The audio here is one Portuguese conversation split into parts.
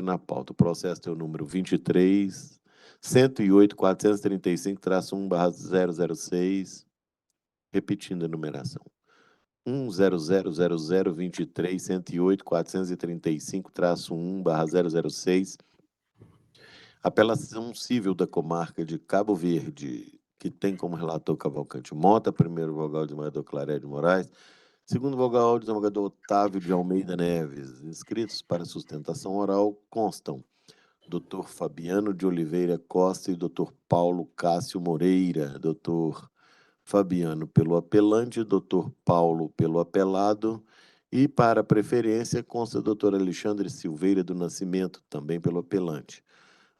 na pauta. O processo tem o número 23, 108, 435-1/006, repetindo a numeração. 1000023 108 435-1/006, apelação civil da comarca de Cabo Verde, que tem como relator Cavalcante Mota, primeiro vogal do desembargador Claré de Moraes, segundo vogal do desembargador Otávio de Almeida Neves. Inscritos para sustentação oral constam Dr. Fabiano de Oliveira Costa e Dr. Paulo Cássio Moreira. Dr. Fabiano pelo apelante, Dr. Paulo pelo apelado, e para preferência consta Dr. Alexandre Silveira do Nascimento, também pelo apelante.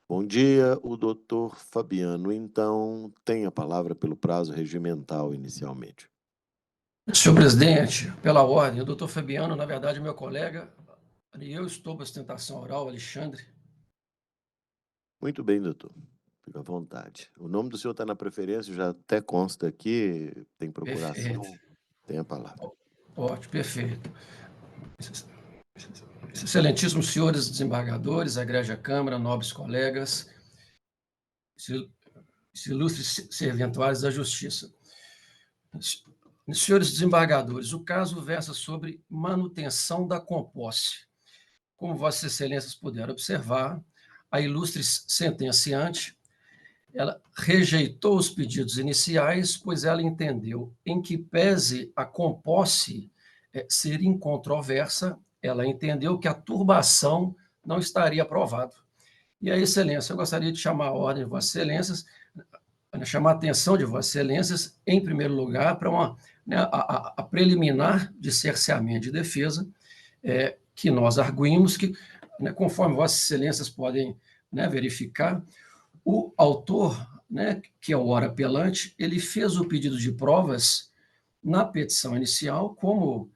Bom dia, o doutor Fabiano, então, tem a palavra pelo prazo regimental inicialmente. Senhor presidente, pela ordem, o doutor Fabiano, na verdade, é meu colega, e eu estou para sustentação oral, Alexandre. Muito bem, doutor. Fica à vontade. O nome do senhor está na preferência, já até consta aqui, tem procuração, tem a palavra. Ótimo, perfeito. Excelentíssimos senhores desembargadores, egrégia Câmara, nobres colegas, ilustres serventuários da Justiça. Senhores desembargadores, o caso versa sobre manutenção da composse. Como Vossas Excelências puderam observar, a ilustre sentenciante, ela rejeitou os pedidos iniciais, pois ela entendeu, em que pese a composse ser incontroversa, ela entendeu que a turbação não estaria aprovada. E a Excelência, eu gostaria de chamar a ordem de Vossas Excelências, chamar a atenção de Vossas Excelências, em primeiro lugar, para a preliminar de cerceamento de defesa, que nós arguímos que, conforme Vossas Excelências podem verificar, o autor, que é o ora apelante, ele fez o pedido de provas na petição inicial, como,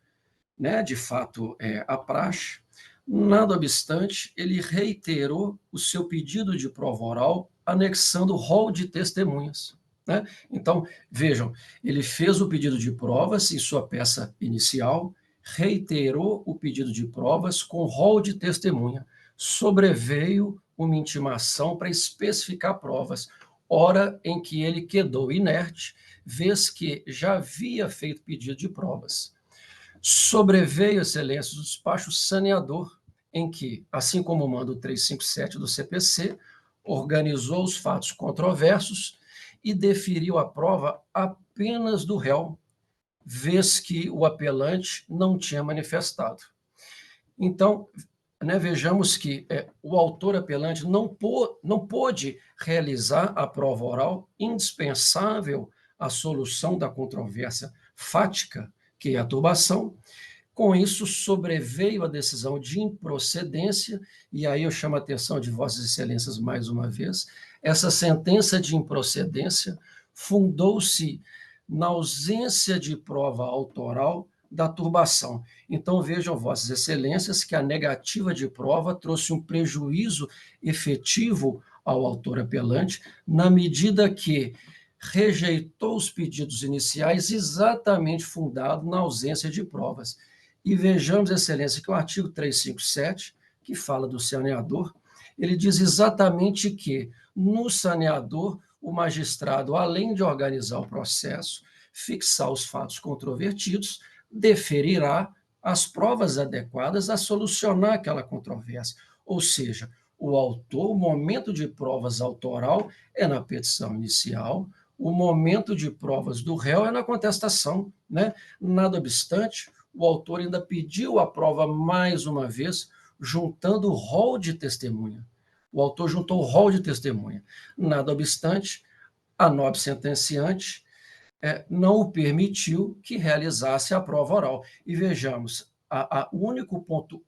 de fato, a praxe. Nada obstante, ele reiterou o seu pedido de prova oral, anexando rol de testemunhas. Então, vejam, ele fez o pedido de provas em sua peça inicial, reiterou o pedido de provas com rol de testemunha, sobreveio uma intimação para especificar provas, hora em que ele quedou inerte, vez que já havia feito pedido de provas. Sobreveio, Excelência, o despacho saneador, em que, assim como manda o 357 do CPC, organizou os fatos controversos e deferiu a prova apenas do réu, vez que o apelante não tinha manifestado. Então, vejamos que o autor apelante não pôde realizar a prova oral indispensável à solução da controvérsia fática, que é a turbação. Com isso, sobreveio a decisão de improcedência, e aí eu chamo a atenção de Vossas Excelências mais uma vez. Essa sentença de improcedência fundou-se na ausência de prova autoral da turbação. Então, vejam, Vossas Excelências, que a negativa de prova trouxe um prejuízo efetivo ao autor apelante, na medida que rejeitou os pedidos iniciais exatamente fundado na ausência de provas. E vejamos, Excelência, que o artigo 357, que fala do saneador, ele diz exatamente que, no saneador, o magistrado, além de organizar o processo, fixar os fatos controvertidos, deferirá as provas adequadas a solucionar aquela controvérsia. Ou seja, o autor, o momento de provas autoral é na petição inicial, o momento de provas do réu é na contestação. Nada obstante, o autor ainda pediu a prova mais uma vez, juntando o rol de testemunha. O autor juntou o rol de testemunha. Nada obstante, a nobre sentenciante não o permitiu que realizasse a prova oral. E vejamos, o único ponto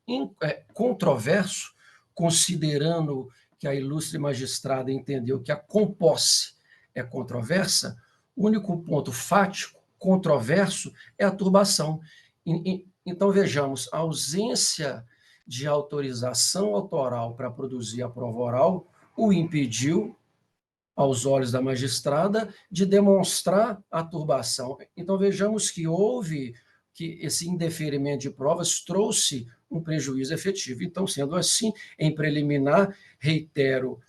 controverso, considerando que a ilustre magistrada entendeu que a composse é controversa, o único ponto fático, controverso, é a turbação. Então, vejamos, a ausência de autorização autoral para produzir a prova oral o impediu, aos olhos da magistrada, de demonstrar a turbação. Então, vejamos que houve que esse indeferimento de provas trouxe um prejuízo efetivo. Então, sendo assim, em preliminar, reitero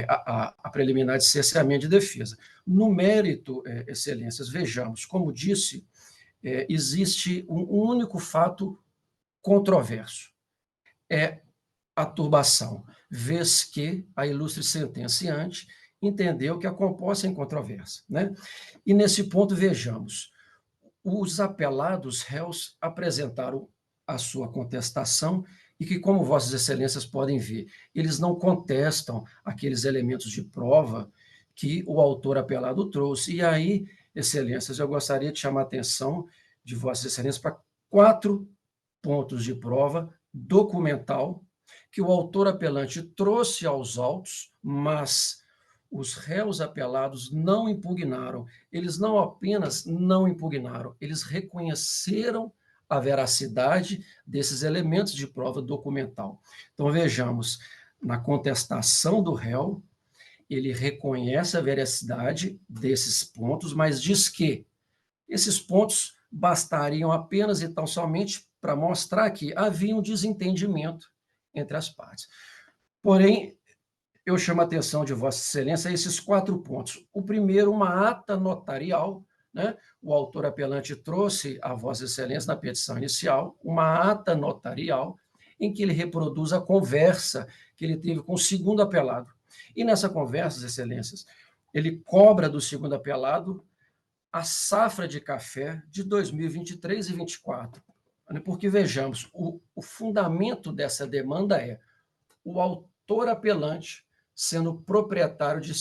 a preliminar de cerceamento de defesa. No mérito, excelências, vejamos, como disse, existe um único fato controverso, é a turbação, vez que a ilustre sentenciante entendeu que a composta é incontroversa, né? E nesse ponto, vejamos, os apelados réus apresentaram a sua contestação e que, como Vossas Excelências podem ver, eles não contestam aqueles elementos de prova que o autor apelado trouxe. E aí, Excelências, eu gostaria de chamar a atenção de Vossas Excelências para 4 pontos de prova documental que o autor apelante trouxe aos autos, mas os réus apelados não impugnaram. Eles não apenas não impugnaram, eles reconheceram a veracidade desses elementos de prova documental. Então, vejamos, na contestação do réu, ele reconhece a veracidade desses pontos, mas diz que esses pontos bastariam apenas e tão somente para mostrar que havia um desentendimento entre as partes. Porém, eu chamo a atenção de Vossa Excelência a esses 4 pontos. O primeiro, uma ata notarial, né? O autor apelante trouxe a Vossa Excelência, na petição inicial, uma ata notarial em que ele reproduz a conversa que ele teve com o segundo apelado. E nessa conversa, Excelências, ele cobra do segundo apelado a safra de café de 2023 e 2024. Porque, vejamos, o fundamento dessa demanda é o autor apelante sendo proprietário de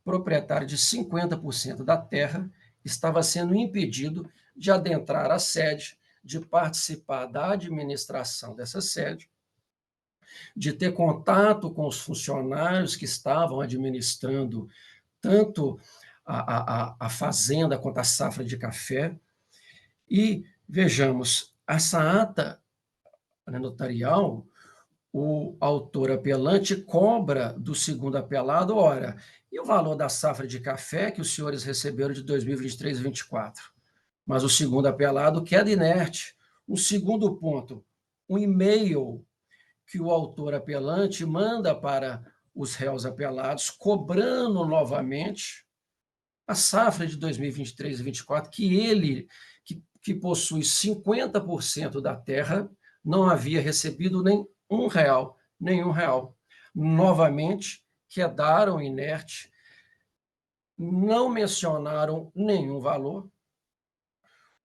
proprietário de 50% da terra, estava sendo impedido de adentrar a sede, de participar da administração dessa sede, de ter contato com os funcionários que estavam administrando tanto a fazenda quanto a safra de café. E, vejamos, essa ata notarial, o autor apelante cobra do segundo apelado, ora, e o valor da safra de café que os senhores receberam de 2023 e 2024? Mas o segundo apelado queda inerte. Um segundo ponto, um e-mail que o autor apelante manda para os réus apelados, cobrando novamente a safra de 2023 e 2024, que ele, que possui 50% da terra, não havia recebido nem nenhum real. Novamente, quedaram inerte, não mencionaram nenhum valor.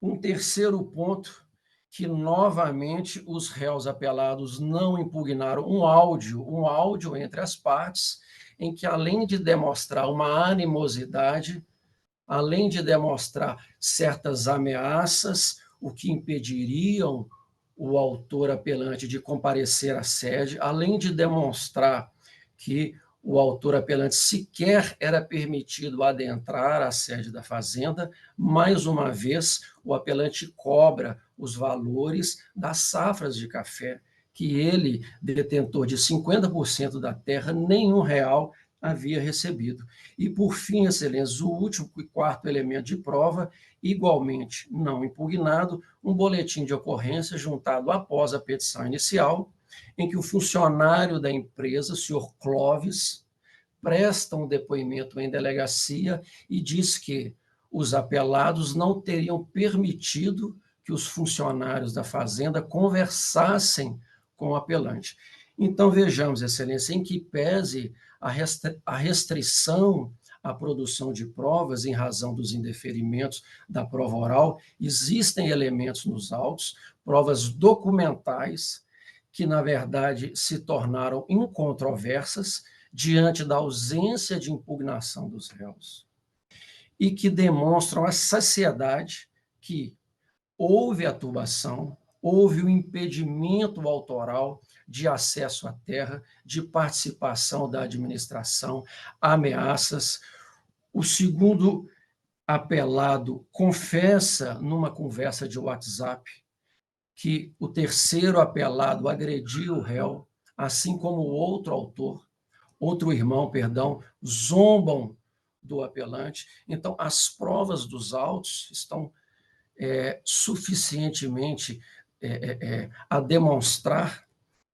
Um terceiro ponto, que novamente os réus apelados não impugnaram um áudio entre as partes, em que, além de demonstrar uma animosidade, além de demonstrar certas ameaças, o que impediriam o autor apelante de comparecer à sede, além de demonstrar que o autor apelante sequer era permitido adentrar à sede da fazenda, mais uma vez, o apelante cobra os valores das safras de café, que ele, detentor de 50% da terra, nenhum real havia recebido. E, por fim, Excelência, o último e 4º elemento de prova, igualmente não impugnado, um boletim de ocorrência juntado após a petição inicial, em que o funcionário da empresa, o senhor Clóvis, presta um depoimento em delegacia e diz que os apelados não teriam permitido que os funcionários da fazenda conversassem com o apelante. Então, vejamos, Excelência, em que pese a restrição à produção de provas em razão dos indeferimentos da prova oral, existem elementos nos autos, provas documentais, que, na verdade, se tornaram incontroversas diante da ausência de impugnação dos réus e que demonstram a saciedade que houve a turbação, houve o impedimento autoral de acesso à terra, de participação da administração, ameaças. O segundo apelado confessa, numa conversa de WhatsApp, que o terceiro apelado agrediu o réu, assim como o outro irmão, zombam do apelante. Então, as provas dos autos estão suficientemente a demonstrar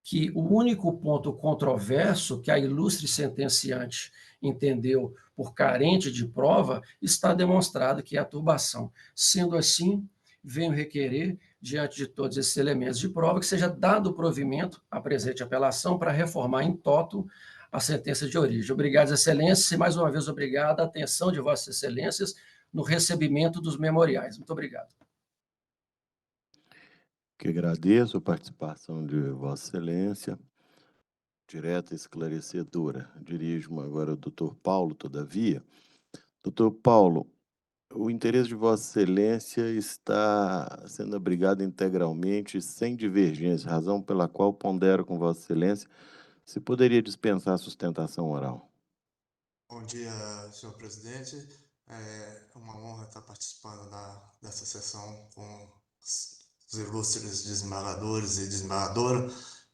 que o único ponto controverso que a ilustre sentenciante entendeu por carente de prova está demonstrado, que é a turbação. Sendo assim, venho requerer, diante de todos esses elementos de prova, que seja dado provimento à presente apelação para reformar em toto a sentença de origem. Obrigado, Excelências, e mais uma vez obrigado a atenção de Vossas Excelências no recebimento dos memoriais. Muito obrigado. Que agradeço a participação de Vossa Excelência, direta e esclarecedora. Dirijo-me agora ao doutor Paulo, todavia. Doutor Paulo, o interesse de Vossa Excelência está sendo abrigado integralmente, sem divergência, razão pela qual pondero com Vossa Excelência se poderia dispensar a sustentação oral. Bom dia, senhor presidente. É uma honra estar participando dessa sessão com os ilustres desembargadores e desembargadora,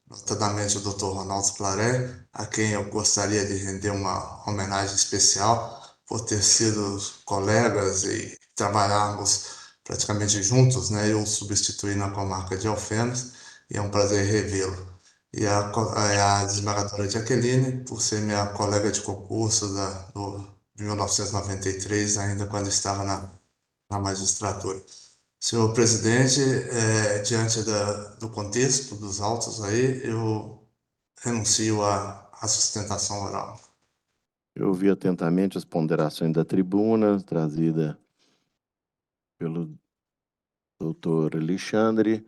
notadamente o Dr. Ronaldo Claré, a quem eu gostaria de render uma homenagem especial por ter sido colegas e trabalharmos praticamente juntos, né? Eu substituí na comarca de Alfenas e é um prazer revê-lo. E a desembargadora Jaqueline, por ser minha colega de concurso de 1993, ainda quando estava na magistratura. Senhor presidente, diante do contexto dos autos aí, eu renuncio à sustentação oral. Eu ouvi atentamente as ponderações da tribuna, trazida pelo doutor Alexandre,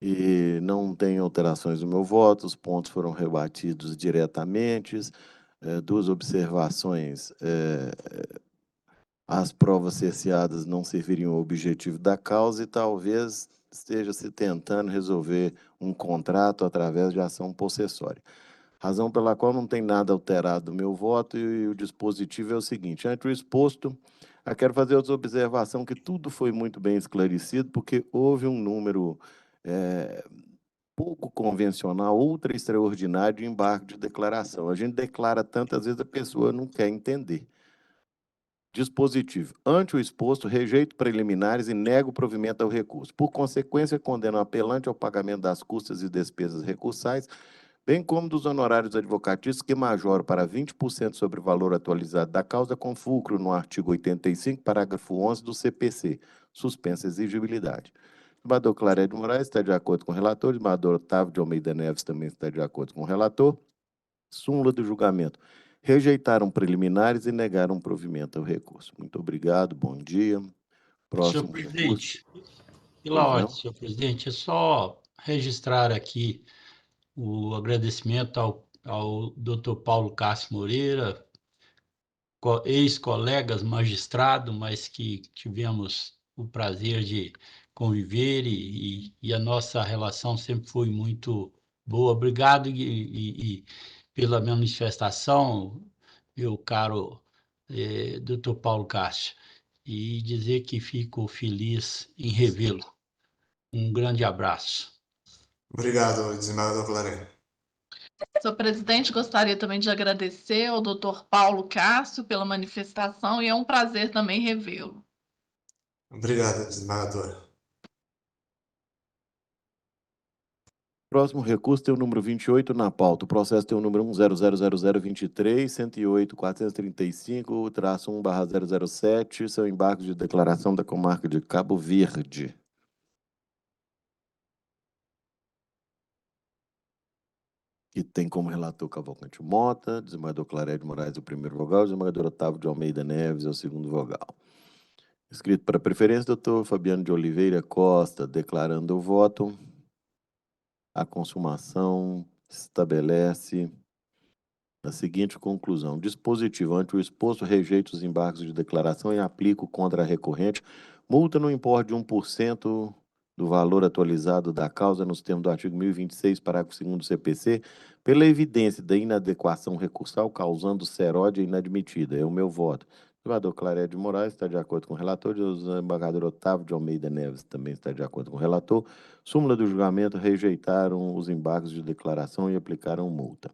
e não tem alterações no meu voto, os pontos foram rebatidos diretamente. Duas observações: as provas cerceadas não serviriam ao objetivo da causa e talvez esteja se tentando resolver um contrato através de ação possessória. Razão pela qual não tem nada alterado no meu voto, e o dispositivo é o seguinte: ante o exposto, eu quero fazer outra observação, que tudo foi muito bem esclarecido, porque houve um número pouco convencional, ultra extraordinário, de embargo de declaração. A gente declara tantas vezes, a pessoa não quer entender. Dispositivo: ante o exposto, rejeito preliminares e nego provimento ao recurso. Por consequência, condeno o apelante ao pagamento das custas e despesas recursais, bem como dos honorários advocatícios, que majoro para 20% sobre o valor atualizado da causa, com fulcro no artigo 85, parágrafo 11 do CPC, suspensa a exigibilidade. O desembargador Claré de Moraes está de acordo com o relator, o desembargador Otávio de Almeida Neves também está de acordo com o relator. Súmula do julgamento: rejeitaram preliminares e negaram provimento ao recurso. Muito obrigado, bom dia. Próximo Senhor recurso. presidente, pela Pois ordem, não? senhor presidente, é só registrar aqui o agradecimento ao Dr. Paulo Cássio Moreira, ex-colegas magistrado, mas que tivemos o prazer de conviver e a nossa relação sempre foi muito boa. Obrigado e pela manifestação, meu caro Dr. Paulo Cássio, e dizer que fico feliz em revê-lo. Um grande abraço. Obrigado, desembargador Claré. Senhor presidente, gostaria também de agradecer ao Dr. Paulo Cássio pela manifestação e é um prazer também revê-lo. Obrigado, desembargadora. Próximo recurso tem o número 28 na pauta. O processo tem o número 1000023, 108.435-1/007. São embargos de declaração da comarca de Cabo Verde. Que tem como relator Cavalcante Mota, desembargador Claré de Moraes, o primeiro vogal, desembargador Otávio de Almeida Neves, é o segundo vogal. Escrito para preferência, doutor Fabiano de Oliveira Costa, declarando o voto. A consumação estabelece a seguinte conclusão: dispositivo: ante o exposto, rejeito os embargos de declaração e aplico contra a recorrente multa no importe de 1% do valor atualizado da causa, nos termos do artigo 1026, parágrafo 2º do CPC, pela evidência da inadequação recursal, causando seródia inadmitida. É o meu voto. O desembargador Claré de Moraes está de acordo com o relator, o desembargador Otávio de Almeida Neves também está de acordo com o relator. Súmula do julgamento: rejeitaram os embargos de declaração e aplicaram multa.